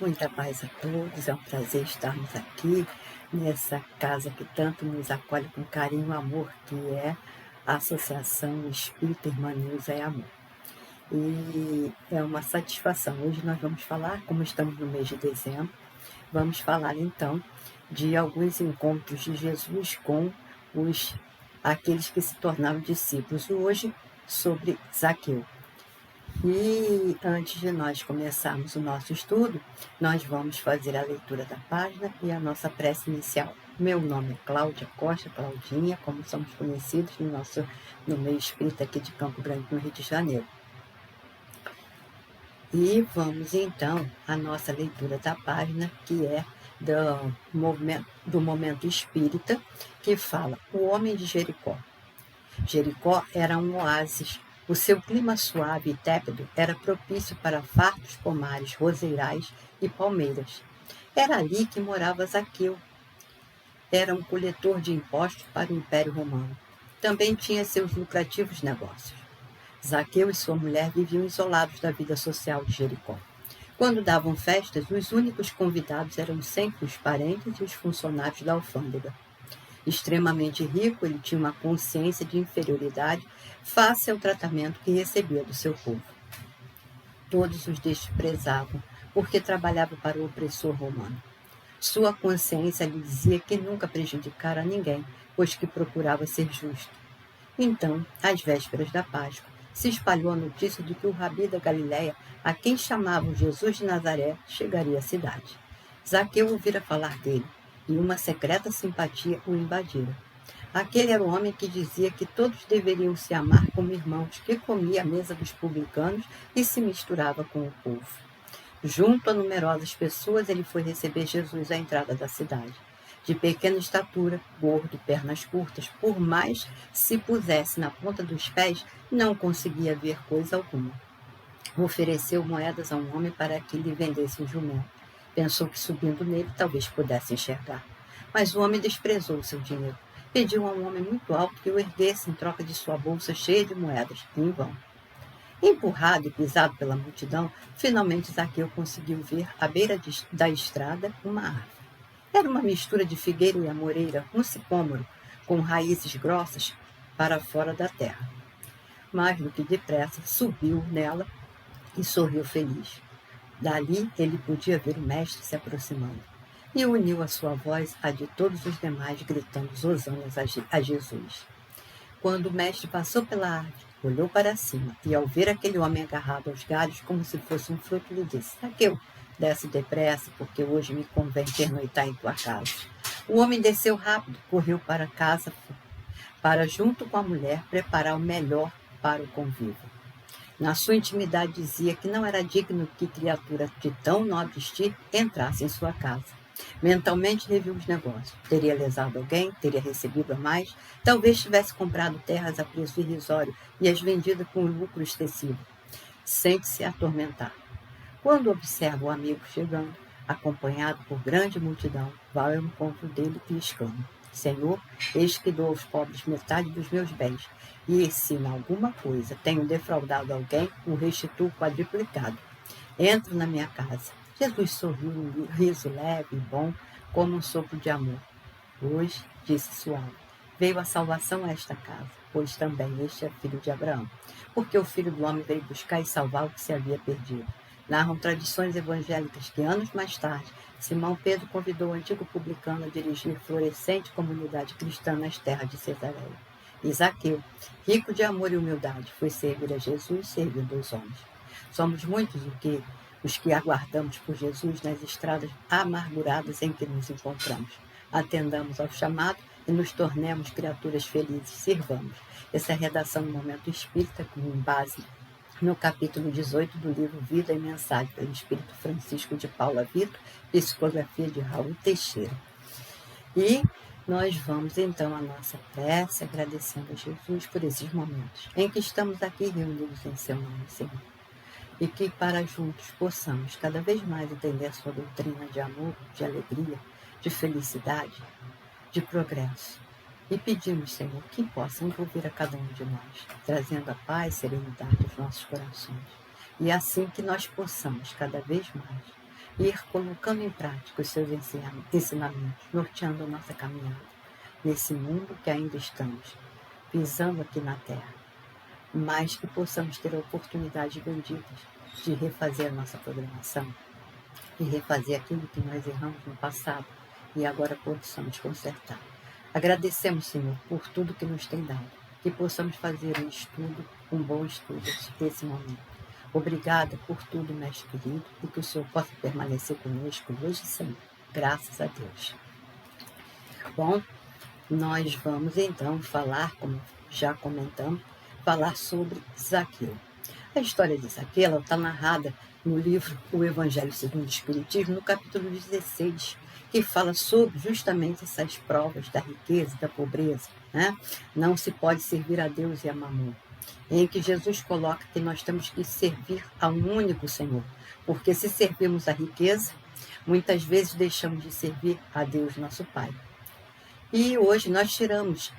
Muita paz a todos, é um prazer estarmos aqui nessa casa que tanto nos acolhe com carinho e amor, que é a Associação Espírita Irmã Nilza é Amor. E é uma satisfação. Hoje nós vamos falar, como estamos no mês de dezembro, vamos falar então de alguns encontros de Jesus com aqueles que se tornaram discípulos. Hoje sobre Zaqueu. E antes de nós começarmos o nosso estudo, nós vamos fazer a leitura da página e a nossa prece inicial. Meu nome é Cláudia Costa, Claudinha, como somos conhecidos no meio espírita aqui de Campo Grande, no Rio de Janeiro. E vamos então à nossa leitura da página, que é do momento espírita, que fala o homem de Jericó. Jericó era um oásis. O seu clima suave e tépido era propício para fartos pomares, roseirais e palmeiras. Era ali que morava Zaqueu. Era um coletor de impostos para o Império Romano. Também tinha seus lucrativos negócios. Zaqueu e sua mulher viviam isolados da vida social de Jericó. Quando davam festas, os únicos convidados eram sempre os parentes e os funcionários da alfândega. Extremamente rico, ele tinha uma consciência de inferioridade face ao tratamento que recebia do seu povo. Todos os desprezavam, porque trabalhava para o opressor romano. Sua consciência lhe dizia que nunca prejudicara ninguém, pois que procurava ser justo. Então, às vésperas da Páscoa, se espalhou a notícia de que o rabi da Galiléia, a quem chamavam Jesus de Nazaré, chegaria à cidade. Zaqueu ouvira falar dele, e uma secreta simpatia o invadira. Aquele era o homem que dizia que todos deveriam se amar como irmãos, que comia à mesa dos publicanos e se misturava com o povo. Junto a numerosas pessoas, ele foi receber Jesus à entrada da cidade. De pequena estatura, gordo, pernas curtas, por mais se pusesse na ponta dos pés, não conseguia ver coisa alguma. Ofereceu moedas a um homem para que lhe vendesse um jumento. Pensou que subindo nele talvez pudesse enxergar. Mas o homem desprezou o seu dinheiro. Pediu a um homem muito alto que o erguesse em troca de sua bolsa cheia de moedas, em vão. Empurrado e pisado pela multidão, finalmente Zaqueu conseguiu ver, à beira da estrada, uma árvore. Era uma mistura de figueira e amoreira, um sicômoro, com raízes grossas para fora da terra. Mais do que depressa, subiu nela e sorriu feliz. Dali ele podia ver o mestre se aproximando, e uniu a sua voz à de todos os demais, gritando hosanas a Jesus. Quando o mestre passou pela árvore, olhou para cima, e ao ver aquele homem agarrado aos galhos como se fosse um fruto, lhe disse: Zaqueu, desce depressa, porque hoje me convém pernoitar em tua casa. O homem desceu rápido, correu para casa, para, junto com a mulher, preparar o melhor para o convívio. Na sua intimidade dizia que não era digno que criatura de tão nobre estirpe entrasse em sua casa. Mentalmente reviu os negócios. Teria lesado alguém, teria recebido a mais, talvez tivesse comprado terras a preço irrisório e as vendido com lucro excessivo. Sente-se atormentar. Quando observa o amigo chegando, acompanhado por grande multidão, vai ao encontro dele e exclama: Senhor, eis que dou aos pobres metade dos meus bens, e se em alguma coisa tenho defraudado alguém, o restituo quadruplicado. Entra na minha casa. Jesus sorriu um riso leve e bom, como um sopro de amor. Hoje, disse suave, veio a salvação a esta casa, pois também este é filho de Abraão, porque o Filho do Homem veio buscar e salvar o que se havia perdido. Narram tradições evangélicas que, anos mais tarde, Simão Pedro convidou o antigo publicano a dirigir florescente comunidade cristã nas terras de Cesareia. E Zaqueu, rico de amor e humildade, foi servir a Jesus servindo os homens. Somos muitos os que aguardamos por Jesus nas estradas amarguradas em que nos encontramos. Atendamos ao chamado e nos tornemos criaturas felizes, sirvamos. Essa é a redação do Momento Espírita, com base no capítulo 18 do livro Vida e Mensagem, pelo Espírito Francisco de Paula Vitor, psicografia de Raul Teixeira. E nós vamos então à nossa prece, agradecendo a Jesus por esses momentos em que estamos aqui reunidos em seu nome, Senhor. E que para juntos possamos cada vez mais entender a sua doutrina de amor, de alegria, de felicidade, de progresso. E pedimos, Senhor, que possa envolver a cada um de nós, trazendo a paz e serenidade aos nossos corações. E assim que nós possamos, cada vez mais, ir colocando em prática os seus ensinamentos, norteando a nossa caminhada nesse mundo que ainda estamos pisando aqui na Terra, mas que possamos ter a oportunidade bendita de refazer a nossa programação e refazer aquilo que nós erramos no passado e agora possamos consertar. Agradecemos, Senhor, por tudo que nos tem dado, que possamos fazer um bom estudo desse momento. Obrigada por tudo, Mestre querido, e que o Senhor possa permanecer conosco hoje e sempre. Graças a Deus. Bom, nós vamos então falar, como já comentamos, falar sobre Zaqueu. A história de Zaqueu está narrada no livro O Evangelho segundo o Espiritismo, no capítulo 16, que fala sobre justamente essas provas da riqueza e da pobreza, né? Não se pode servir a Deus e a Mamon, em que Jesus coloca que nós temos que servir a um único Senhor, porque se servimos a riqueza, muitas vezes deixamos de servir a Deus, nosso Pai. E hoje nós tiramos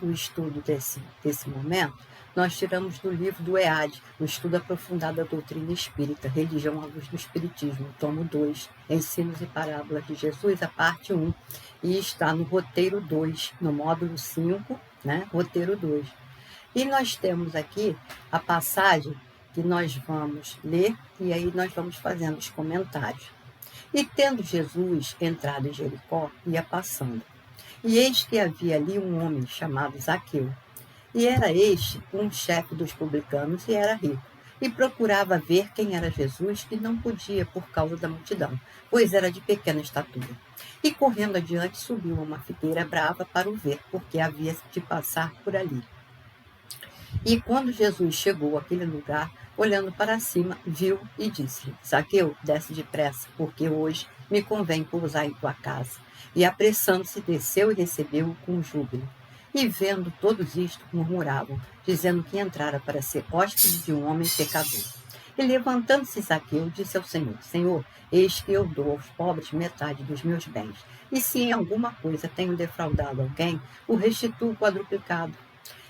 o estudo desse momento, nós tiramos do livro do EAD, o Estudo Aprofundado da Doutrina Espírita, Religião à Luz do Espiritismo, tomo 2, Ensinos e Parábolas de Jesus, a parte 1, e está no roteiro 2, no módulo 5, né, roteiro 2. E nós temos aqui a passagem que nós vamos ler, e aí nós vamos fazendo os comentários. E tendo Jesus entrado em Jericó, ia passando. E eis que havia ali um homem chamado Zaqueu. E era este um chefe dos publicanos e era rico. E procurava ver quem era Jesus e não podia por causa da multidão, pois era de pequena estatura. E correndo adiante subiu a uma figueira brava para o ver, porque havia de passar por ali. E quando Jesus chegou àquele lugar, olhando para cima, viu e disse-lhe: Zaqueu, desce depressa, porque hoje me convém pousar em tua casa. E apressando-se, desceu e recebeu-o com júbilo. E vendo todos isto, murmuravam, dizendo que entrara para ser hóspede de um homem pecador. E levantando-se Zaqueu, disse ao Senhor: Senhor, eis que eu dou aos pobres metade dos meus bens. E se em alguma coisa tenho defraudado alguém, o restituo quadruplicado.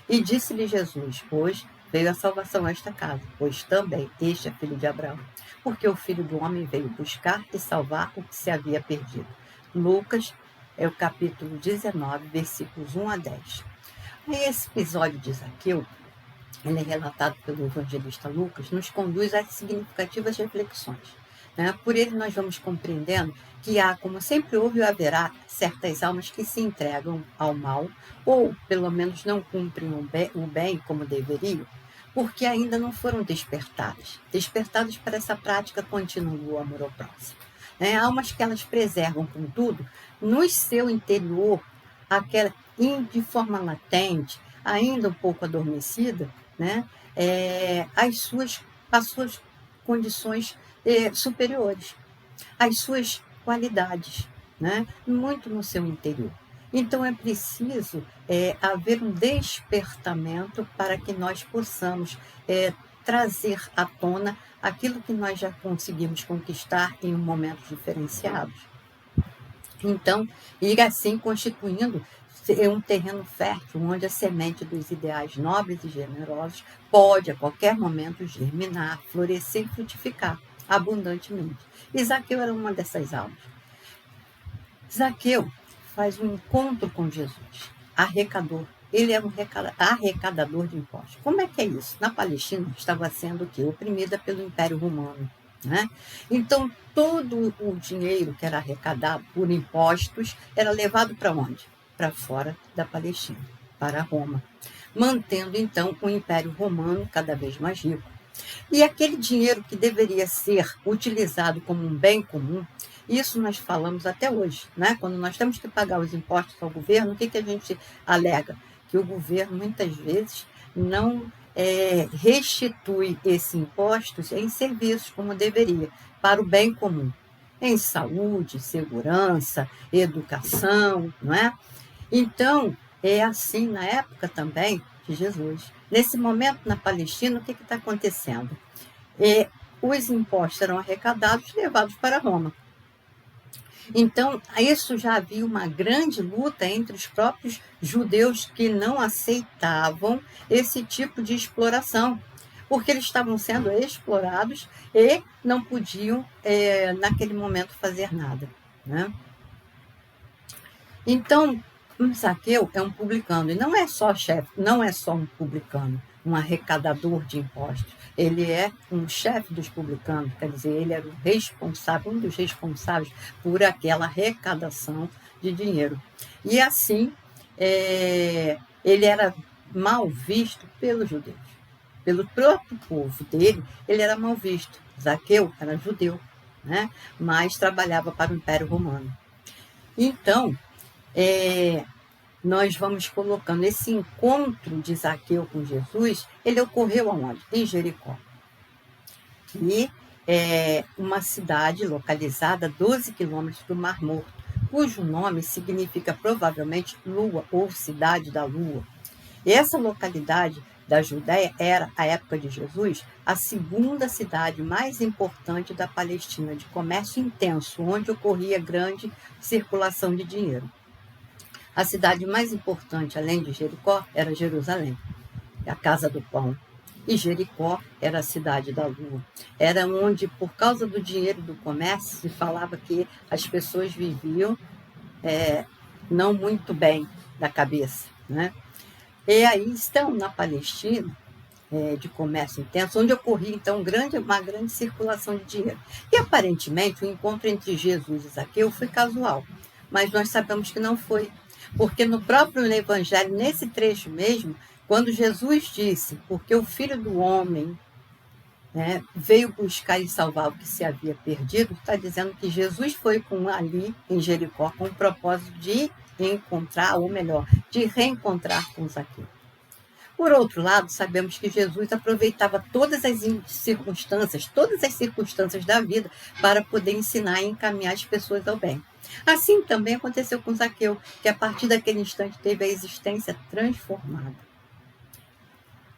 E disse-lhe Jesus: Hoje veio a salvação a esta casa, pois também este é filho de Abraão. Porque o Filho do Homem veio buscar e salvar o que se havia perdido. Lucas, é o capítulo 19, versículos 1 a 10. Aí esse episódio de Zaqueu, ele é relatado pelo evangelista Lucas, nos conduz a significativas reflexões. Né? Por ele nós vamos compreendendo que há, como sempre houve e haverá, certas almas que se entregam ao mal, ou pelo menos não cumprem o bem como deveriam, porque ainda não foram despertadas para essa prática contínua do amor ao próximo. Almas que elas preservam, contudo, no seu interior, aquela de forma latente, ainda um pouco adormecida, né? As suas condições superiores, as suas qualidades, né? Muito no seu interior. Então é preciso haver um despertamento para que nós possamos trazer à tona aquilo que nós já conseguimos conquistar em momentos diferenciados. Então, ir assim constituindo um terreno fértil, onde a semente dos ideais nobres e generosos pode, a qualquer momento, germinar, florescer e frutificar abundantemente. E Zaqueu era uma dessas almas. Zaqueu faz um encontro com Jesus, arrecador. Ele é um arrecadador de impostos. Como é que é isso? Na Palestina estava sendo oprimida pelo Império Romano. Né? Então, todo o dinheiro que era arrecadado por impostos era levado para onde? Para fora da Palestina, para Roma, mantendo então o Império Romano cada vez mais rico. E aquele dinheiro que deveria ser utilizado como um bem comum, isso nós falamos até hoje, né? Quando nós temos que pagar os impostos ao governo, o que a gente alega? Que o governo, muitas vezes, não restitui esses impostos em serviços como deveria, para o bem comum, em saúde, segurança, educação, não é? Então, é assim na época também de Jesus. Nesse momento, na Palestina, o que está acontecendo? Os impostos eram arrecadados e levados para Roma. Então, isso já havia uma grande luta entre os próprios judeus que não aceitavam esse tipo de exploração, porque eles estavam sendo explorados e não podiam, naquele momento, fazer nada, né? Então, um Zaqueu é um publicano, e não é só chefe, não é só um publicano, um arrecadador de impostos. Ele é um chefe dos publicanos, quer dizer, ele era o responsável, um dos responsáveis por aquela arrecadação de dinheiro. E assim, ele era mal visto pelos judeus. Pelo próprio povo dele, ele era mal visto. Zaqueu era judeu, né? Mas trabalhava para o Império Romano. Então, nós vamos colocando esse encontro de Zaqueu com Jesus, ele ocorreu aonde? Em Jericó. Que é uma cidade localizada a 12 quilômetros do Mar Morto, cujo nome significa provavelmente lua ou cidade da lua. E essa localidade da Judéia era, à época de Jesus, a segunda cidade mais importante da Palestina, de comércio intenso, onde ocorria grande circulação de dinheiro. A cidade mais importante, além de Jericó, era Jerusalém, a Casa do Pão. E Jericó era a cidade da lua. Era onde, por causa do dinheiro do comércio, se falava que as pessoas viviam não muito bem da cabeça, né? E aí estão na Palestina, de comércio intenso, onde ocorria, então, uma grande circulação de dinheiro. E, aparentemente, o encontro entre Jesus e Zaqueu foi casual, mas nós sabemos que não foi, porque no próprio Evangelho, nesse trecho mesmo, quando Jesus disse, porque o Filho do Homem veio buscar e salvar o que se havia perdido, está dizendo que Jesus foi ali em Jericó com o propósito de encontrar, ou melhor, de reencontrar com Zaqueu. Por outro lado, sabemos que Jesus aproveitava todas as circunstâncias da vida para poder ensinar e encaminhar as pessoas ao bem. Assim também aconteceu com Zaqueu, que a partir daquele instante teve a existência transformada.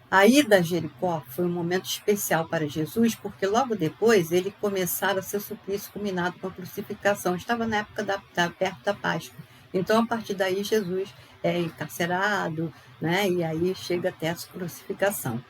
A ida a Jericó foi um momento especial para Jesus, porque logo depois ele começara seu suplício culminado com a crucificação. Estava na época perto da Páscoa. Então, a partir daí, Jesus é encarcerado, né? E aí chega até a crucificação.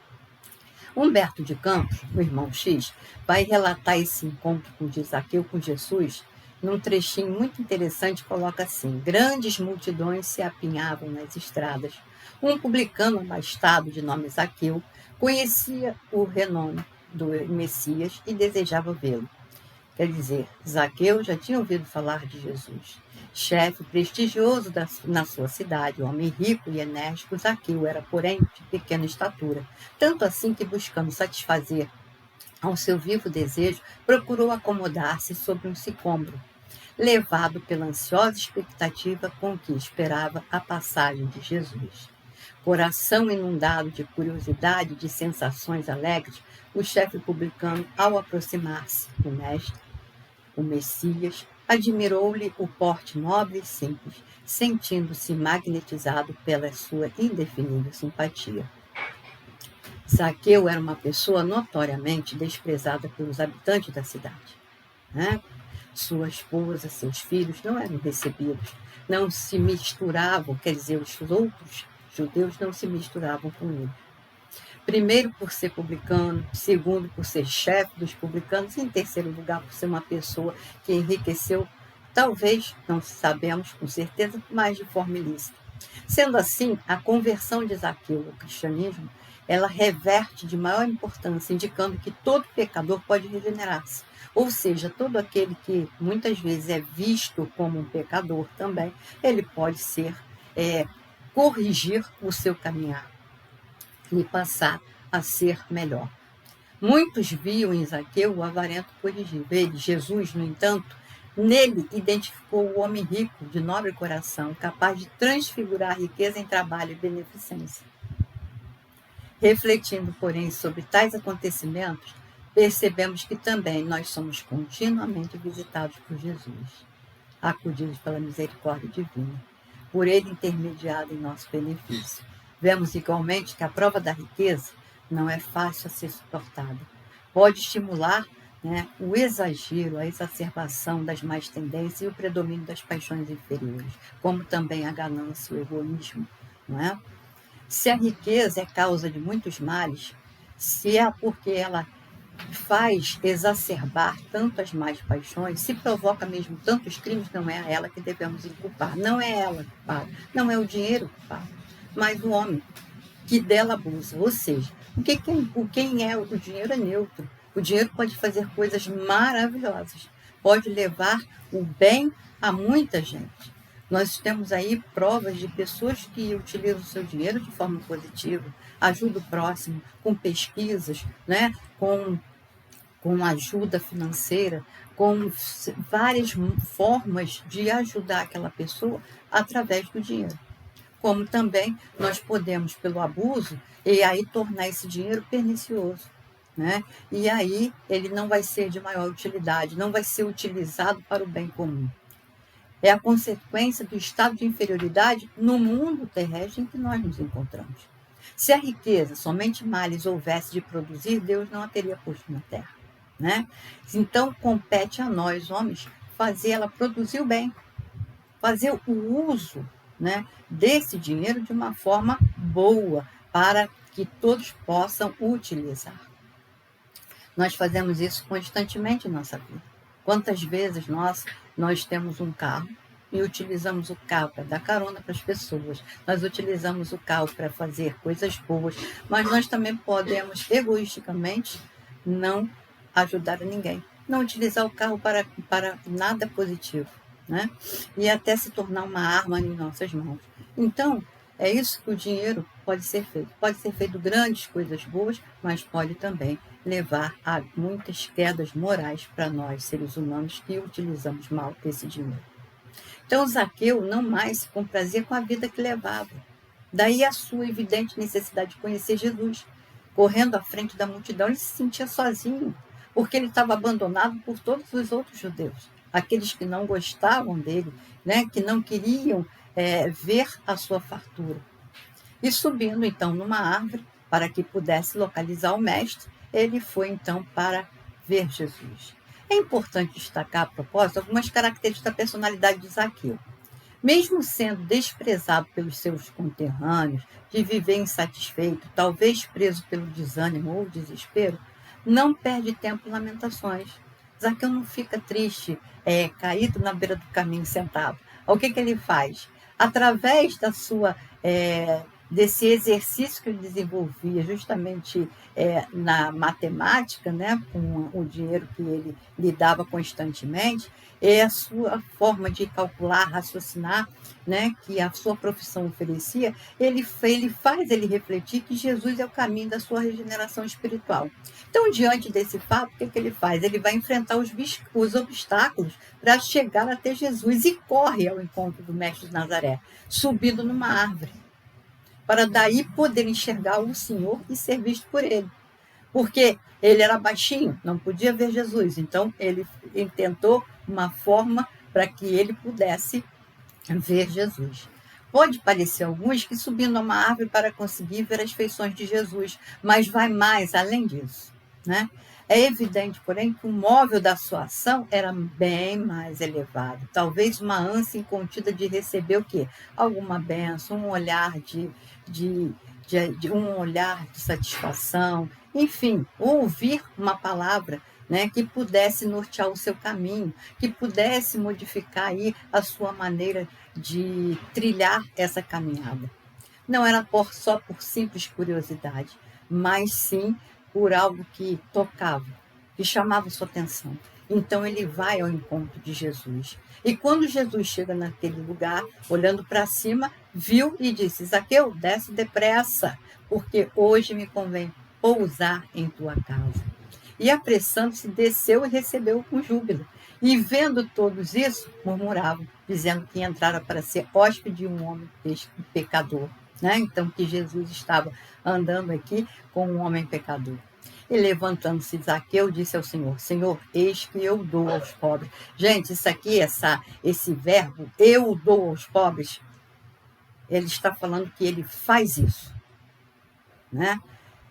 Humberto de Campos, o irmão X, vai relatar esse encontro de Zaqueu com Jesus num trechinho muito interessante, coloca assim: grandes multidões se apinhavam nas estradas. Um publicano abastado de nome Zaqueu conhecia o renome do Messias e desejava vê-lo. Quer dizer, Zaqueu já tinha ouvido falar de Jesus. Chefe prestigioso na sua cidade, homem rico e enérgico, Zaqueu era, porém, de pequena estatura. Tanto assim que, buscando satisfazer ao seu vivo desejo, procurou acomodar-se sobre um sicômoro, levado pela ansiosa expectativa com que esperava a passagem de Jesus. Coração inundado de curiosidade e de sensações alegres, o chefe publicano, ao aproximar-se do mestre, o Messias, admirou-lhe o porte nobre e simples, sentindo-se magnetizado pela sua indefinível simpatia. Zaqueu era uma pessoa notoriamente desprezada pelos habitantes da cidade, né? Sua esposa, seus filhos não eram recebidos, não se misturavam, quer dizer, os outros judeus não se misturavam com ele. Primeiro, por ser publicano, segundo, por ser chefe dos publicanos, e em terceiro lugar, por ser uma pessoa que enriqueceu, talvez, não sabemos com certeza, mas de forma ilícita. Sendo assim, a conversão de Zaqueu ao cristianismo, ela reverte de maior importância, indicando que todo pecador pode regenerar-se. Ou seja, todo aquele que muitas vezes é visto como um pecador também, ele pode corrigir o seu caminhar e passar a ser melhor. Muitos viam em Zaqueu o avarento corrigível. Ele, Jesus, no entanto, nele identificou o homem rico, de nobre coração, capaz de transfigurar a riqueza em trabalho e beneficência. Refletindo, porém, sobre tais acontecimentos, percebemos que também nós somos continuamente visitados por Jesus, acudidos pela misericórdia divina, por ele intermediado em nosso benefício. Vemos igualmente que a prova da riqueza não é fácil a ser suportada. Pode estimular o exagero, a exacerbação das más tendências e o predomínio das paixões inferiores, como também a ganância e o egoísmo, não é? Se a riqueza é causa de muitos males, Se é porque ela faz exacerbar tantas más paixões, se provoca mesmo tantos crimes, não é a ela que devemos inculpar. Não é ela culpada, não é o dinheiro culpado, mas o homem que dela abusa. Ou seja, quem é o dinheiro é neutro. O dinheiro pode fazer coisas maravilhosas, pode levar o bem a muita gente. Nós temos aí provas de pessoas que utilizam o seu dinheiro de forma positiva, ajudam o próximo, com pesquisas, né? com ajuda financeira, com várias formas de ajudar aquela pessoa através do dinheiro. Como também nós podemos, pelo abuso, e aí tornar esse dinheiro pernicioso. Né? E aí ele não vai ser de maior utilidade, não vai ser utilizado para o bem comum. É a consequência do estado de inferioridade no mundo terrestre em que nós nos encontramos. Se a riqueza somente males houvesse de produzir, Deus não a teria posto na terra. Né? Então, compete a nós, homens, fazer ela produzir o bem, fazer o uso, né, desse dinheiro de uma forma boa, para que todos possam utilizar. Nós fazemos isso constantemente em nossa vida. Quantas vezes nós temos um carro e utilizamos o carro para dar carona para as pessoas, nós utilizamos o carro para fazer coisas boas, mas nós também podemos, egoisticamente, não ajudar a ninguém, não utilizar o carro para nada positivo, né? E até se tornar uma arma em nossas mãos. Então, é isso que o dinheiro pode ser feito. Pode ser feito grandes coisas boas, mas pode também levar a muitas quedas morais para nós, seres humanos, que utilizamos mal esse dinheiro. Então, Zaqueu não mais se comprazia com a vida que levava. Daí a sua evidente necessidade de conhecer Jesus. Correndo à frente da multidão, ele se sentia sozinho, porque ele estava abandonado por todos os outros judeus, aqueles que não gostavam dele, né, que não queriam ver a sua fartura. E subindo, então, numa árvore, para que pudesse localizar o mestre, ele foi, então, para ver Jesus. É importante destacar, a propósito, algumas características da personalidade de Zaqueu. Mesmo sendo desprezado pelos seus conterrâneos, de viver insatisfeito, talvez preso pelo desânimo ou desespero, não perde tempo em lamentações. Zaqueu não fica triste, caído na beira do caminho, sentado. O que ele faz? Através desse exercício que ele desenvolvia justamente na matemática, né, com o dinheiro que ele lidava constantemente, a sua forma de calcular, raciocinar, né, que a sua profissão oferecia, ele faz ele refletir que Jesus é o caminho da sua regeneração espiritual. Então, diante desse fato, o que ele faz? Ele vai enfrentar os obstáculos para chegar até Jesus e corre ao encontro do Mestre de Nazaré, subindo numa árvore, para daí poder enxergar o Senhor e ser visto por ele. Porque ele era baixinho, não podia ver Jesus, então ele tentou uma forma para que ele pudesse ver Jesus. Pode parecer a alguns que subindo a uma árvore para conseguir ver as feições de Jesus, mas vai mais além disso, né? É evidente, porém, que o móvel da sua ação era bem mais elevado. Talvez uma ânsia incontida de receber o quê? Alguma bênção, um olhar um olhar de satisfação, enfim, ouvir uma palavra, né, que pudesse nortear o seu caminho, que pudesse modificar aí a sua maneira de trilhar essa caminhada. Não era só por simples curiosidade, mas sim por algo que tocava, que chamava sua atenção. Então ele vai ao encontro de Jesus. E quando Jesus chega naquele lugar, olhando para cima, viu e disse: Zaqueu, desce depressa, porque hoje me convém pousar em tua casa. E apressando-se, desceu e recebeu-o com júbilo. E vendo todos isso, murmuravam, dizendo que entrara para ser hóspede de um homem pecador. Né? Então, que Jesus estava andando aqui com um homem pecador. E levantando-se, Zaqueu disse ao Senhor: Senhor, eis que eu dou aos pobres. Gente, isso aqui, esse verbo, eu dou aos pobres, ele está falando que ele faz isso. Né?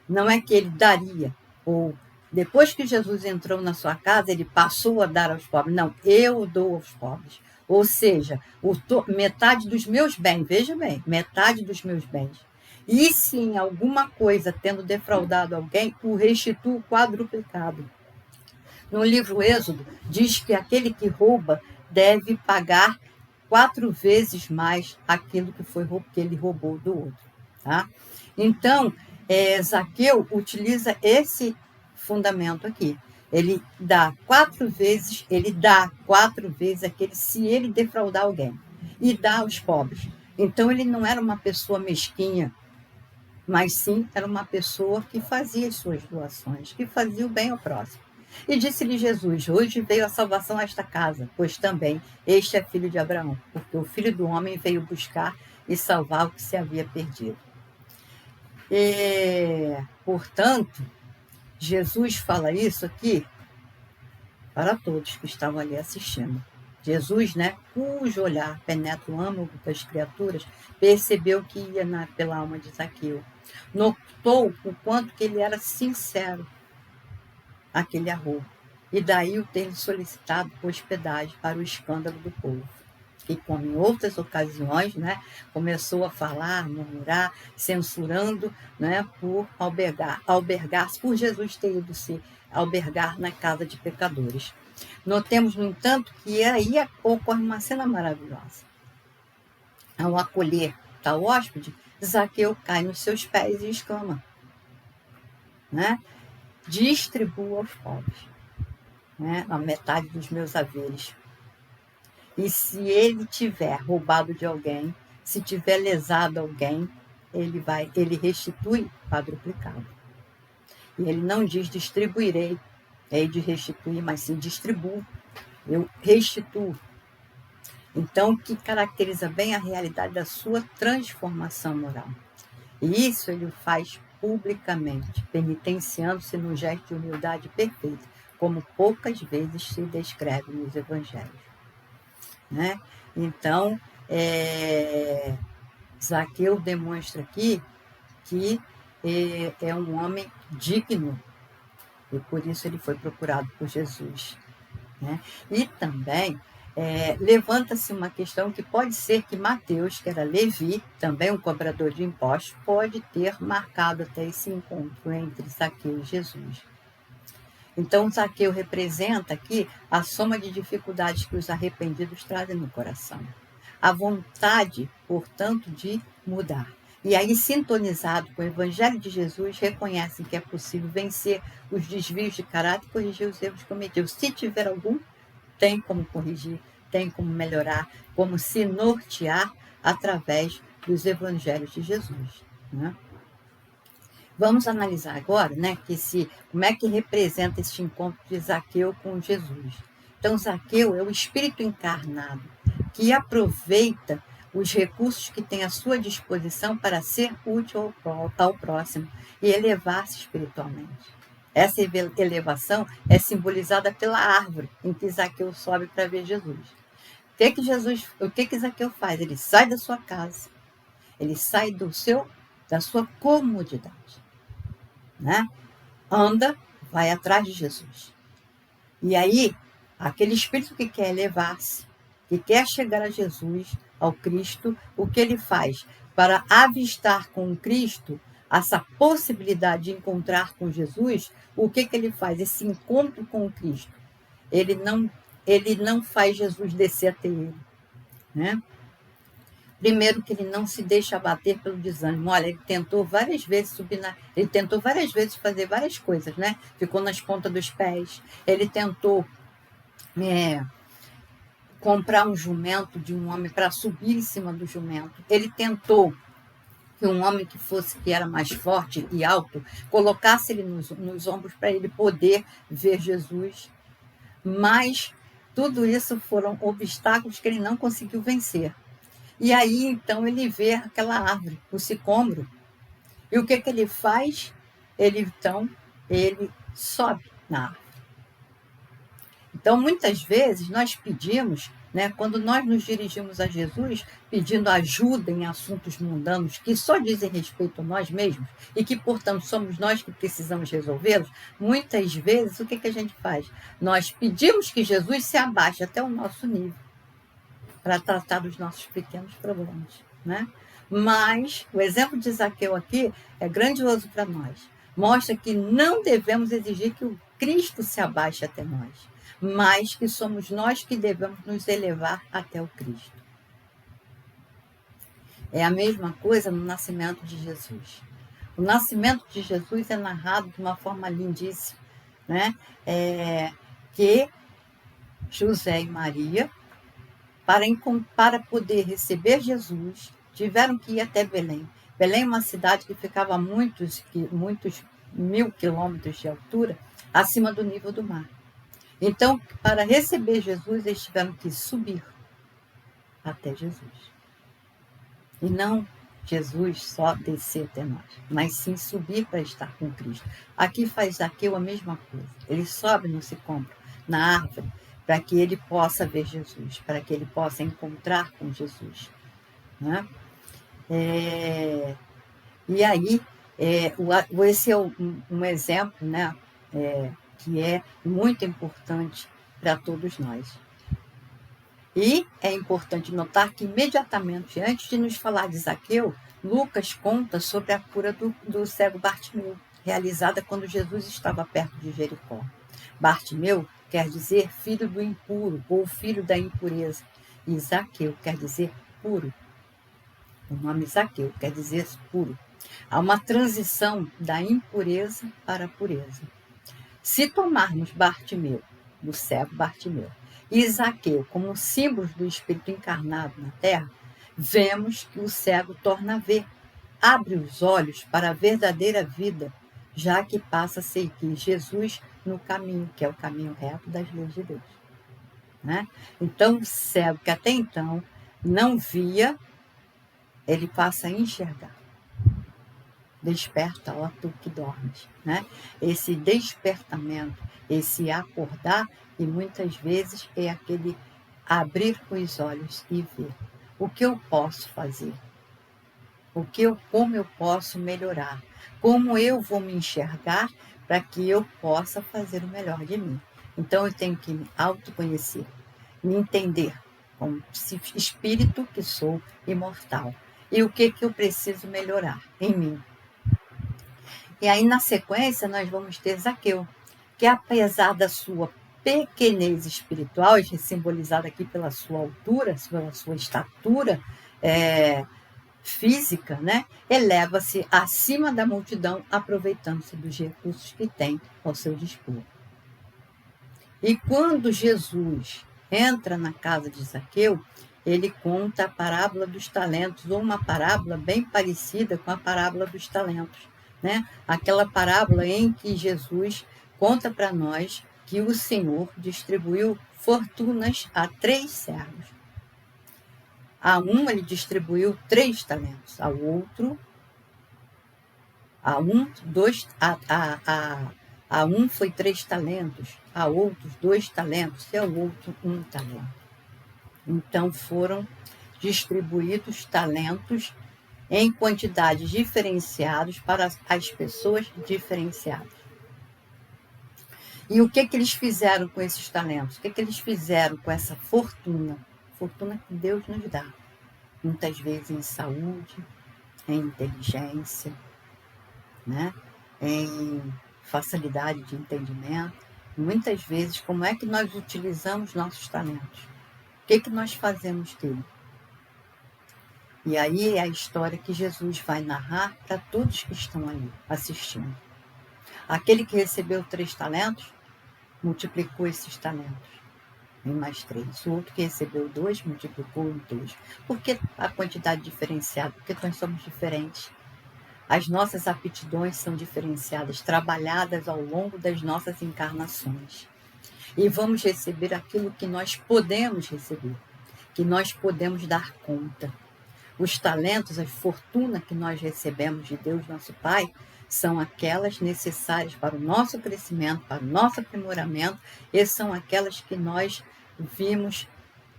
Não é que ele daria, ou depois que Jesus entrou na sua casa, ele passou a dar aos pobres. Não, eu dou aos pobres. Ou seja, metade dos meus bens, veja bem, metade dos meus bens. E se em alguma coisa, tendo defraudado alguém, o restituo quadruplicado. No livro Êxodo, diz que aquele que rouba deve pagar 4 vezes mais aquilo que ele roubou do outro. Tá? Então, Zaqueu utiliza esse fundamento aqui. Ele dá 4 vezes aquele, se ele defraudar alguém, e dá aos pobres. Então, ele não era uma pessoa mesquinha, mas sim era uma pessoa que fazia as suas doações, que fazia o bem ao próximo. E disse-lhe Jesus: hoje veio a salvação a esta casa, pois também este é filho de Abraão, porque o Filho do Homem veio buscar e salvar o que se havia perdido. E, portanto, Jesus fala isso aqui para todos que estavam ali assistindo. Jesus, cujo olhar penetra o âmago das criaturas, percebeu que ia pela alma de Zaqueu. Notou o quanto que ele era sincero, aquele arrobo. E daí o ter solicitado hospedagem para o escândalo do povo. E como em outras ocasiões, começou a falar, murmurar, censurando, por albergar-se, por Jesus ter ido se albergar na casa de pecadores. Notemos, no entanto, que aí ocorre uma cena maravilhosa. Ao acolher tal hóspede, Zaqueu cai nos seus pés e exclama, distribua aos pobres, a metade dos meus haveres. E se ele tiver roubado de alguém, se tiver lesado alguém, ele restitui quadruplicado. E ele não diz distribuirei, de restituir, mas sim distribuo, eu restituo. Então, o que caracteriza bem a realidade da sua transformação moral. E isso ele faz publicamente, penitenciando-se num gesto de humildade perfeita, como poucas vezes se descreve nos evangelhos. Então, Zaqueu demonstra aqui que é um homem digno, e por isso ele foi procurado por Jesus. E também levanta-se uma questão que pode ser que Mateus, que era Levi, também um cobrador de impostos, pode ter marcado até esse encontro entre Zaqueu e Jesus. Então, Zaqueu representa aqui a soma de dificuldades que os arrependidos trazem no coração. A vontade, portanto, de mudar. E aí, sintonizado com o Evangelho de Jesus, reconhecem que é possível vencer os desvios de caráter e corrigir os erros cometidos. Se tiver algum, tem como corrigir, tem como melhorar, como se nortear através dos Evangelhos de Jesus. Vamos analisar agora, como é que representa esse encontro de Zaqueu com Jesus. Então, Zaqueu é o espírito encarnado que aproveita os recursos que tem à sua disposição para ser útil ao próximo e elevar-se espiritualmente. Essa elevação é simbolizada pela árvore em que Zaqueu sobe para ver Jesus. O que Zaqueu faz? Ele sai da sua casa, ele sai da sua comodidade. Anda, vai atrás de Jesus. E aí, aquele espírito que quer elevar-se, que quer chegar a Jesus, ao Cristo, o que ele faz? Para avistar com o Cristo essa possibilidade de encontrar com Jesus, o que ele faz? Esse encontro com o Cristo. Ele não faz Jesus descer até ele. Primeiro que ele não se deixa abater pelo desânimo. Olha, ele tentou várias vezes fazer várias coisas, Ficou nas pontas dos pés. Ele tentou comprar um jumento de um homem para subir em cima do jumento. Ele tentou que um homem que era mais forte e alto, colocasse ele nos ombros para ele poder ver Jesus. Mas tudo isso foram obstáculos que ele não conseguiu vencer. E aí, então, ele vê aquela árvore, o sicômoro. E o que ele faz? Ele sobe na árvore. Então, muitas vezes, nós pedimos, quando nós nos dirigimos a Jesus, pedindo ajuda em assuntos mundanos que só dizem respeito a nós mesmos e que, portanto, somos nós que precisamos resolvê-los, muitas vezes, o que a gente faz? Nós pedimos que Jesus se abaixe até o nosso nível para tratar dos nossos pequenos problemas. Mas o exemplo de Zaqueu aqui é grandioso para nós. Mostra que não devemos exigir que o Cristo se abaixe até nós, mas que somos nós que devemos nos elevar até o Cristo. É a mesma coisa no nascimento de Jesus. O nascimento de Jesus é narrado de uma forma lindíssima, né? Que José e Maria, para poder receber Jesus, tiveram que ir até Belém. Belém é uma cidade que ficava a muitos 1.000 quilômetros de altura, acima do nível do mar. Então, para receber Jesus, eles tiveram que subir até Jesus. E não Jesus só descer até nós, mas sim subir para estar com Cristo. Aqui faz Zaqueu a mesma coisa. Ele sobe no sicômoro, na árvore, para que ele possa ver Jesus, para que ele possa encontrar com Jesus. Né? E aí, esse é um exemplo, né, que é muito importante para todos nós. E é importante notar que, imediatamente antes de nos falar de Zaqueu, Lucas conta sobre a cura do cego Bartimeu, realizada quando Jesus estava perto de Jericó. Bartimeu quer dizer filho do impuro ou filho da impureza, e Zaqueu quer dizer puro. O nome Zaqueu quer dizer puro. Há uma transição da impureza para a pureza. Se tomarmos Bartimeu, do cego Bartimeu, e Zaqueu como símbolos do Espírito encarnado na Terra, vemos que o cego torna a ver, abre os olhos para a verdadeira vida, já que passa a seguir Jesus no caminho, que é o caminho reto das leis de Deus. Né? Então, o cego que até então não via, ele passa a enxergar. Desperta, ó tu que dormes, né? Esse despertamento, esse acordar, e muitas vezes é aquele abrir os olhos e ver o que eu posso fazer, como eu posso melhorar, como eu vou me enxergar para que eu possa fazer o melhor de mim. Então eu tenho que me autoconhecer, me entender como espírito que sou imortal. E o que eu preciso melhorar em mim. E aí, na sequência, nós vamos ter Zaqueu, que apesar da sua pequenez espiritual, simbolizada aqui pela sua altura, pela sua estatura física, né, eleva-se acima da multidão, aproveitando-se dos recursos que tem ao seu dispor. E quando Jesus entra na casa de Zaqueu, ele conta a parábola dos talentos, ou uma parábola bem parecida com a parábola dos talentos. Né? Aquela parábola em que Jesus conta para nós que o Senhor distribuiu fortunas a 3 servos. A um ele distribuiu 3 talentos, ao outro, a um foi 3 talentos, a outros 2 talentos e ao outro 1 talento. Então foram distribuídos talentos em quantidades diferenciadas para as pessoas diferenciadas. E o que eles fizeram com esses talentos? O que eles fizeram com essa fortuna? Fortuna que Deus nos dá. Muitas vezes em saúde, em inteligência, né? Em facilidade de entendimento. Muitas vezes, como é que nós utilizamos nossos talentos? O que nós fazemos dele? E aí é a história que Jesus vai narrar para todos que estão ali assistindo. Aquele que recebeu 3 talentos, multiplicou esses talentos em mais 3. O outro que recebeu 2, multiplicou em 2. Por que a quantidade diferenciada? Porque nós somos diferentes. As nossas aptidões são diferenciadas, trabalhadas ao longo das nossas encarnações. E vamos receber aquilo que nós podemos receber, que nós podemos dar conta. Os talentos, a fortuna que nós recebemos de Deus, nosso Pai, são aquelas necessárias para o nosso crescimento, para o nosso aprimoramento, e são aquelas que nós vimos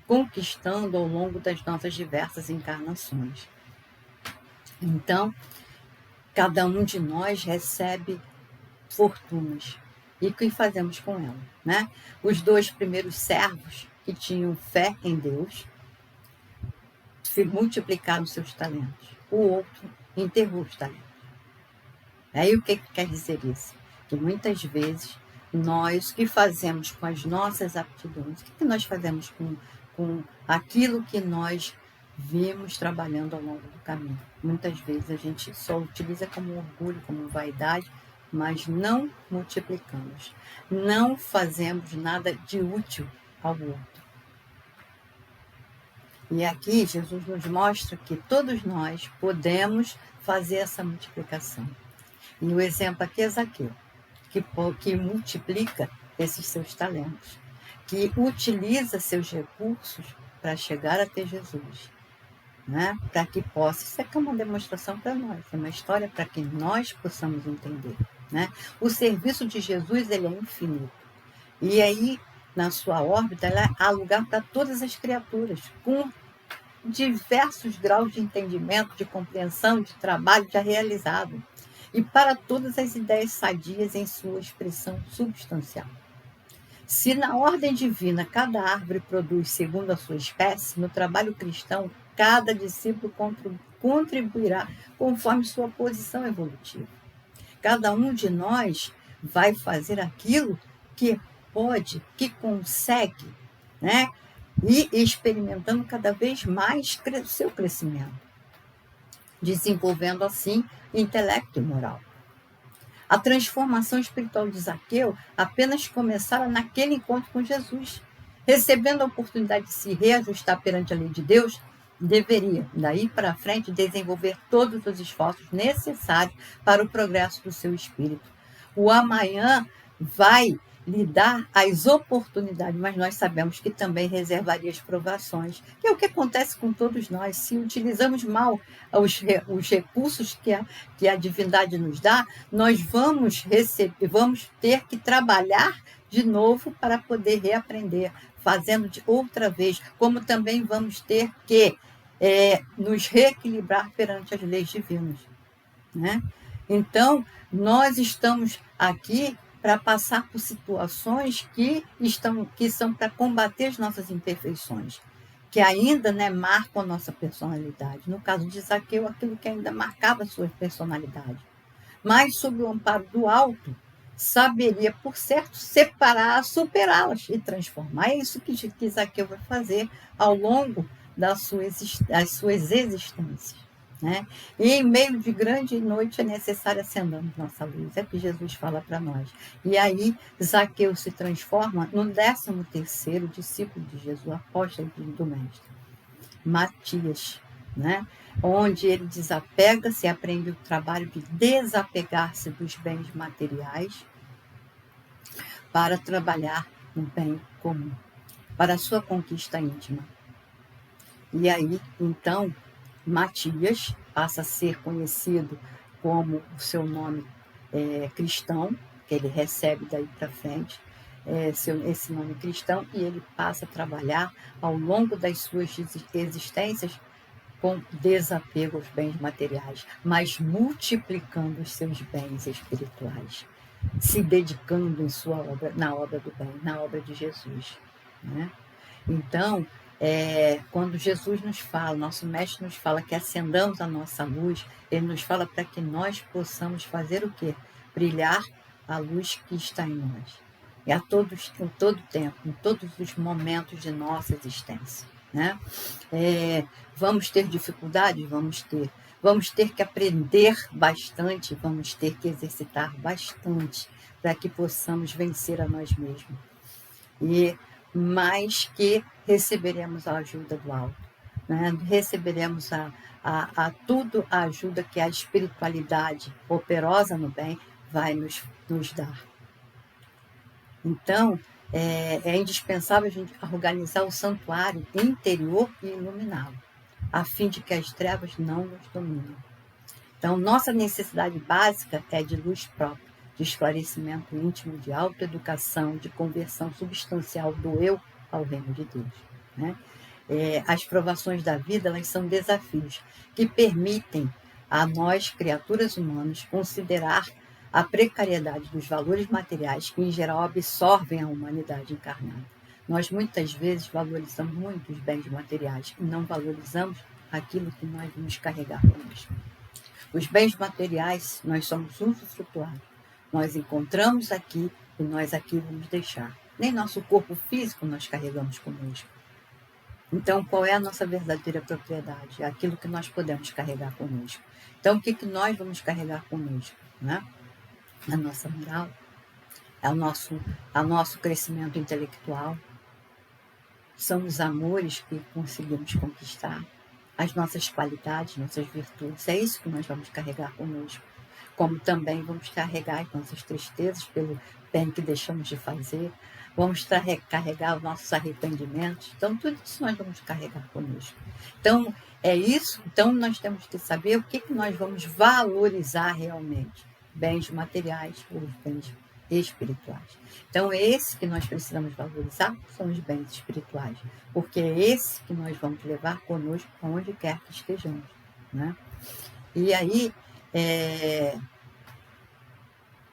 conquistando ao longo das nossas diversas encarnações. Então, cada um de nós recebe fortunas. E o que fazemos com elas? Né? Os 2 primeiros servos que tinham fé em Deus, multiplicaram seus talentos. o outro enterrou os talentos. Aí o que quer dizer isso? Que muitas vezes nós, o que fazemos com as nossas aptidões, o que nós fazemos com aquilo que nós vimos trabalhando ao longo do caminho? Muitas vezes a gente só utiliza como orgulho, como vaidade, mas não multiplicamos, não fazemos nada de útil ao outro. E aqui Jesus nos mostra que todos nós podemos fazer essa multiplicação. E o exemplo aqui é Zaqueu, que multiplica esses seus talentos, que utiliza seus recursos para chegar até Jesus, né? Para que possa, isso aqui é uma demonstração para nós, é uma história para que nós possamos entender, né? O serviço de Jesus, ele é infinito. E aí, na sua órbita, há lugar para todas as criaturas, com diversos graus de entendimento, de compreensão, de trabalho já realizado, e para todas as ideias sadias em sua expressão substancial. Se na ordem divina cada árvore produz segundo a sua espécie, no trabalho cristão, cada discípulo contribuirá conforme sua posição evolutiva. Cada um de nós vai fazer aquilo que pode, que consegue, né? E experimentando cada vez mais o seu crescimento, desenvolvendo assim intelecto e moral. A transformação espiritual de Zaqueu apenas começara naquele encontro com Jesus. Recebendo a oportunidade de se reajustar perante a lei de Deus, deveria, daí para frente, desenvolver todos os esforços necessários para o progresso do seu espírito. O amanhã vai lhe dar as oportunidades, mas nós sabemos que também reservaria as provações, que é o que acontece com todos nós. Se utilizamos mal os recursos que a divindade nos dá, nós vamos ter que trabalhar de novo para poder reaprender, fazendo de outra vez, como também vamos ter que nos reequilibrar perante as leis divinas, né? Então, nós estamos aqui para passar por situações que são para combater as nossas imperfeições, que ainda, né, marcam a nossa personalidade. No caso de Zaqueu, aquilo que ainda marcava a sua personalidade. Mas, sob o amparo do alto, saberia, por certo, separar, superá-las e transformar. É isso que Zaqueu vai fazer ao longo das suas existências, né? E em meio de grande noite é necessário acendermos nossa luz. É o que Jesus fala para nós. E aí Zaqueu se transforma no 13º discípulo de Jesus, apóstolo do Mestre, Matias, né? Onde ele desapega-se, aprende o trabalho de desapegar-se dos bens materiais para trabalhar no bem comum, para a sua conquista íntima. E aí, então, Matias passa a ser conhecido como o seu nome cristão, que ele recebe daí para frente, esse nome cristão, e ele passa a trabalhar ao longo das suas existências com desapego aos bens materiais, mas multiplicando os seus bens espirituais, se dedicando em sua obra, na obra do bem, na obra de Jesus, né? Então, quando Jesus nos fala, nosso mestre nos fala que acendamos a nossa luz, ele nos fala para que nós possamos fazer o quê? Brilhar a luz que está em nós. E em todo tempo, em todos os momentos de nossa existência, né? Vamos ter dificuldades? Vamos ter. Vamos ter que aprender bastante, vamos ter que exercitar bastante para que possamos vencer a nós mesmos. Mas que receberemos a ajuda do alto, né? Receberemos tudo a ajuda que a espiritualidade operosa no bem vai nos dar. Então, é indispensável a gente organizar o santuário interior e iluminá-lo, a fim de que as trevas não nos dominem. Então, nossa necessidade básica é de luz própria, de esclarecimento íntimo, de autoeducação, de conversão substancial do eu ao reino de Deus, né? As provações da vida, elas são desafios que permitem a nós, criaturas humanas, considerar a precariedade dos valores materiais que, em geral, absorvem a humanidade encarnada. Nós, muitas vezes, valorizamos muito os bens materiais e não valorizamos aquilo que nós vamos carregar conosco. Os bens materiais, nós somos usufrutuados. Nós encontramos aqui e nós aqui vamos deixar. Nem nosso corpo físico nós carregamos conosco. Então, qual é a nossa verdadeira propriedade? É aquilo que nós podemos carregar conosco. Então, o que nós vamos carregar conosco? Né? A nossa moral, é o nosso crescimento intelectual, são os amores que conseguimos conquistar, as nossas qualidades, nossas virtudes. É isso que nós vamos carregar conosco. Como também vamos carregar as nossas tristezas pelo bem que deixamos de fazer, vamos carregar os nossos arrependimentos. Então, tudo isso nós vamos carregar conosco. Então, é isso. Então, nós temos que saber o que nós vamos valorizar realmente. Bens materiais ou os bens espirituais. Então, esse que nós precisamos valorizar são os bens espirituais, porque é esse que nós vamos levar conosco aonde quer que estejamos, né? E aí,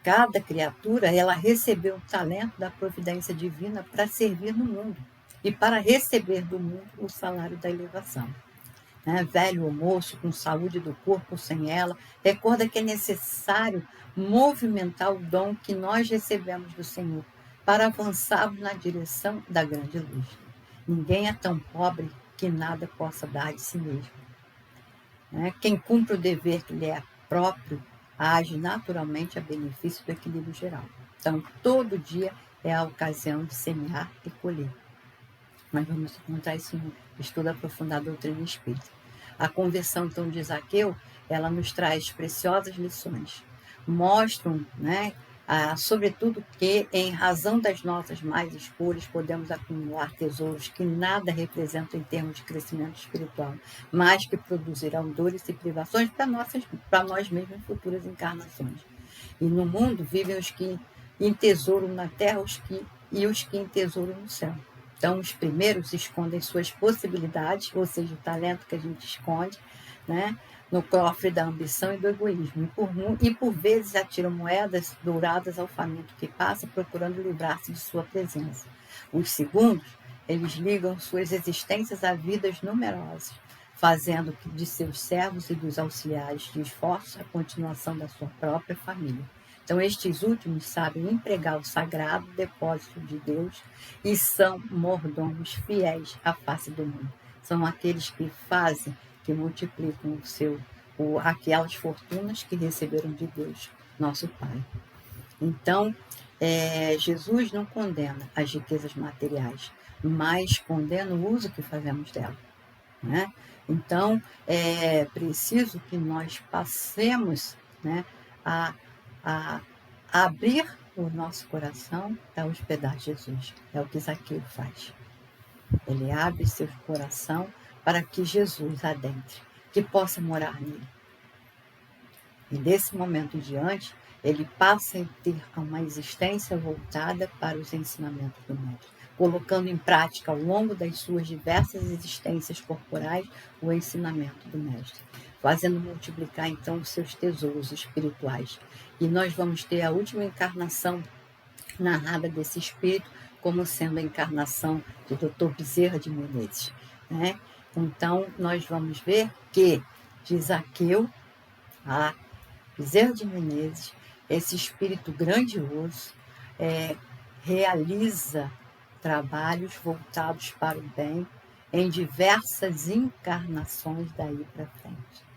cada criatura, ela recebeu o talento da providência divina para servir no mundo e para receber do mundo o salário da elevação. Velho ou moço, com saúde do corpo, sem ela, recorda que é necessário movimentar o dom que nós recebemos do Senhor para avançarmos na direção da grande luz. Ninguém é tão pobre que nada possa dar de si mesmo. Quem cumpre o dever que lhe é próprio, age naturalmente a benefício do equilíbrio geral. Então, todo dia é a ocasião de semear e colher. Nós vamos encontrar isso no estudo aprofundado da doutrina espírita. A conversão, então, de Zaqueu, ela nos traz preciosas lições. Mostram, sobretudo, que, em razão das nossas más escolhas, podemos acumular tesouros que nada representam em termos de crescimento espiritual, mas que produzirão dores e privações para nós mesmos em futuras encarnações. E no mundo vivem os que entesouram na terra e os que entesouram no céu. Então, os primeiros escondem suas possibilidades, ou seja, o talento que a gente esconde, no cofre da ambição e do egoísmo. E por vezes atiram moedas douradas ao faminto que passa, procurando livrar-se de sua presença. Os segundos, eles ligam suas existências a vidas numerosas, fazendo de seus servos e dos auxiliares de esforço a continuação da sua própria família. Então, estes últimos sabem empregar o sagrado depósito de Deus e são mordomos fiéis à face do mundo. São aqueles que fazem, que multiplicam aquelas fortunas que receberam de Deus, nosso Pai. Então, Jesus não condena as riquezas materiais, mas condena o uso que fazemos dela. Então, é preciso que nós passemos a abrir o nosso coração para hospedar Jesus. É o que Zaqueu faz. Ele abre seu coração para que Jesus adentre, que possa morar nele. E desse momento em diante, ele passa a ter uma existência voltada para os ensinamentos do Mestre, colocando em prática ao longo das suas diversas existências corporais o ensinamento do Mestre, fazendo multiplicar então os seus tesouros espirituais. E nós vamos ter a última encarnação narrada desse espírito como sendo a encarnação do Dr. Bezerra de Menezes. Então, nós vamos ver que de Zaqueu a Bezerra de Menezes, esse espírito grandioso realiza trabalhos voltados para o bem em diversas encarnações daí para frente.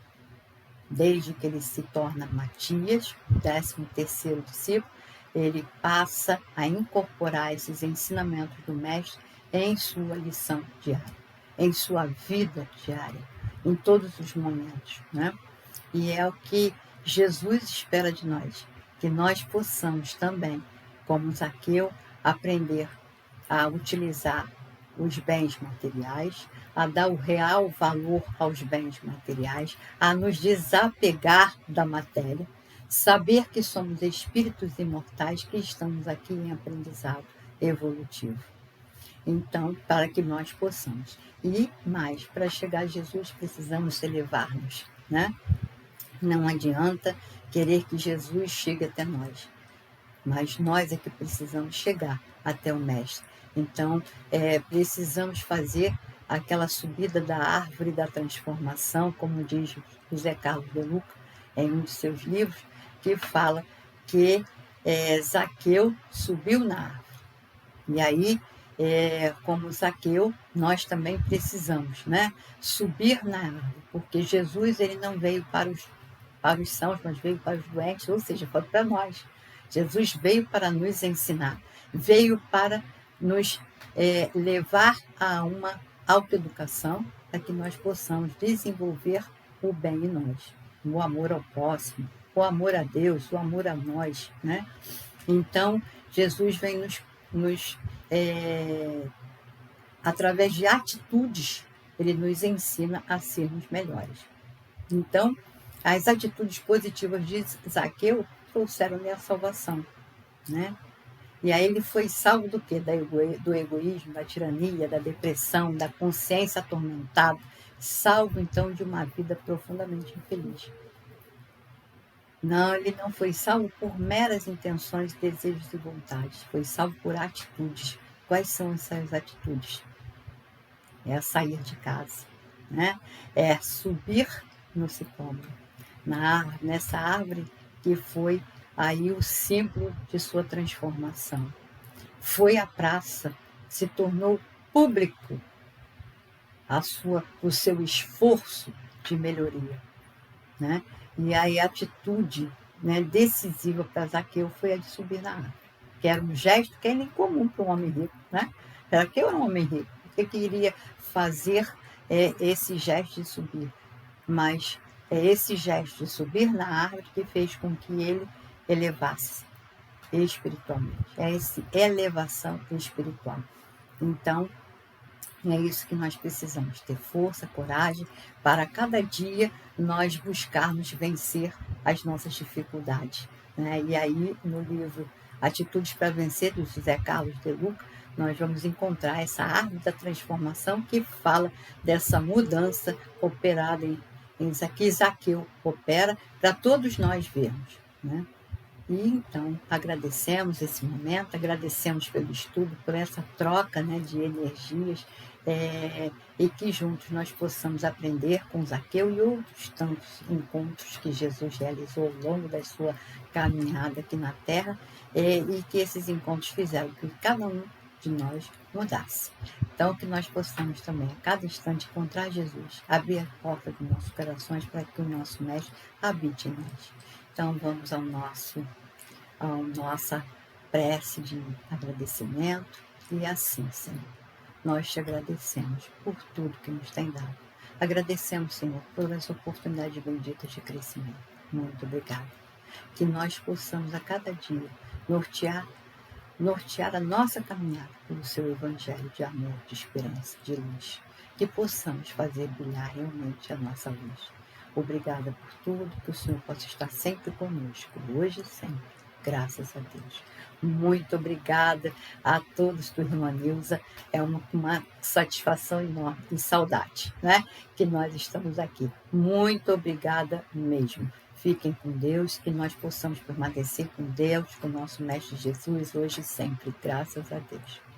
Desde que ele se torna Matias, o 13º discípulo, ele passa a incorporar esses ensinamentos do Mestre em sua lição diária, em sua vida diária, em todos os momentos. E é o que Jesus espera de nós, que nós possamos também, como Zaqueu, aprender a utilizar os bens materiais, a dar o real valor aos bens materiais, a nos desapegar da matéria, saber que somos espíritos imortais que estamos aqui em aprendizado evolutivo. Então, para que nós possamos. E mais, para chegar a Jesus, precisamos elevar-nos, Não adianta querer que Jesus chegue até nós, mas nós é que precisamos chegar até o Mestre. Então, precisamos fazer aquela subida da árvore da transformação, como diz José Carlos de Luca, em um de seus livros, que fala que Zaqueu subiu na árvore. E aí, como Zaqueu, nós também precisamos, né, subir na árvore, porque Jesus ele não veio para os sãos, mas veio para os doentes, ou seja, foi para nós. Jesus veio para nos ensinar, veio para nos levar a uma autoeducação, para que nós possamos desenvolver o bem em nós, o amor ao próximo, o amor a Deus, o amor a nós, né? Então, Jesus vem através de atitudes, ele nos ensina a sermos melhores. Então, as atitudes positivas de Zaqueu trouxeram-lhe a salvação, né? E aí ele foi salvo do quê? Do egoísmo, da tirania, da depressão, da consciência atormentada, salvo então de uma vida profundamente infeliz. Não, ele não foi salvo por meras intenções, desejos e vontades, foi salvo por atitudes. Quais são essas atitudes? É sair de casa, né? É subir no sicômoro, nessa árvore que foi aí o símbolo de sua transformação. Foi à praça, se tornou público o seu esforço de melhoria, né? E aí a atitude, né, decisiva para Zaqueu foi a de subir na árvore, que era um gesto que era incomum para um homem rico, né? Zaqueu era um homem rico, que queria fazer esse gesto de subir, mas é esse gesto de subir na árvore que fez com que ele elevasse espiritualmente, é essa elevação espiritual. Então, é isso que nós precisamos, ter força, coragem, para cada dia nós buscarmos vencer as nossas dificuldades, né? E aí, no livro Atitudes para Vencer, do José Carlos de Luca, nós vamos encontrar essa árvore da transformação que fala dessa mudança operada que Zaqueu opera para todos nós vermos, né? E então agradecemos esse momento, agradecemos pelo estudo, por essa troca, né, de energias, e que juntos nós possamos aprender com Zaqueu e outros tantos encontros que Jesus realizou ao longo da sua caminhada aqui na Terra, e que esses encontros fizeram que cada um de nós mudasse. Então, que nós possamos também, a cada instante, encontrar Jesus, abrir a porta dos nossos corações para que o nosso Mestre habite em nós. Então, vamos à nossa prece de agradecimento. E assim, Senhor, nós te agradecemos por tudo que nos tem dado. Agradecemos, Senhor, por essa oportunidade bendita de crescimento. Muito obrigada. Que nós possamos a cada dia nortear a nossa caminhada pelo seu evangelho de amor, de esperança, de luz. Que possamos fazer brilhar realmente a nossa luz. Obrigada por tudo, que o Senhor possa estar sempre conosco, hoje e sempre. Graças a Deus. Muito obrigada a todos do Irmã Nilza. É uma satisfação enorme e saudade, né? Que nós estamos aqui. Muito obrigada mesmo. Fiquem com Deus, que nós possamos permanecer com Deus, com o nosso Mestre Jesus, hoje e sempre. Graças a Deus.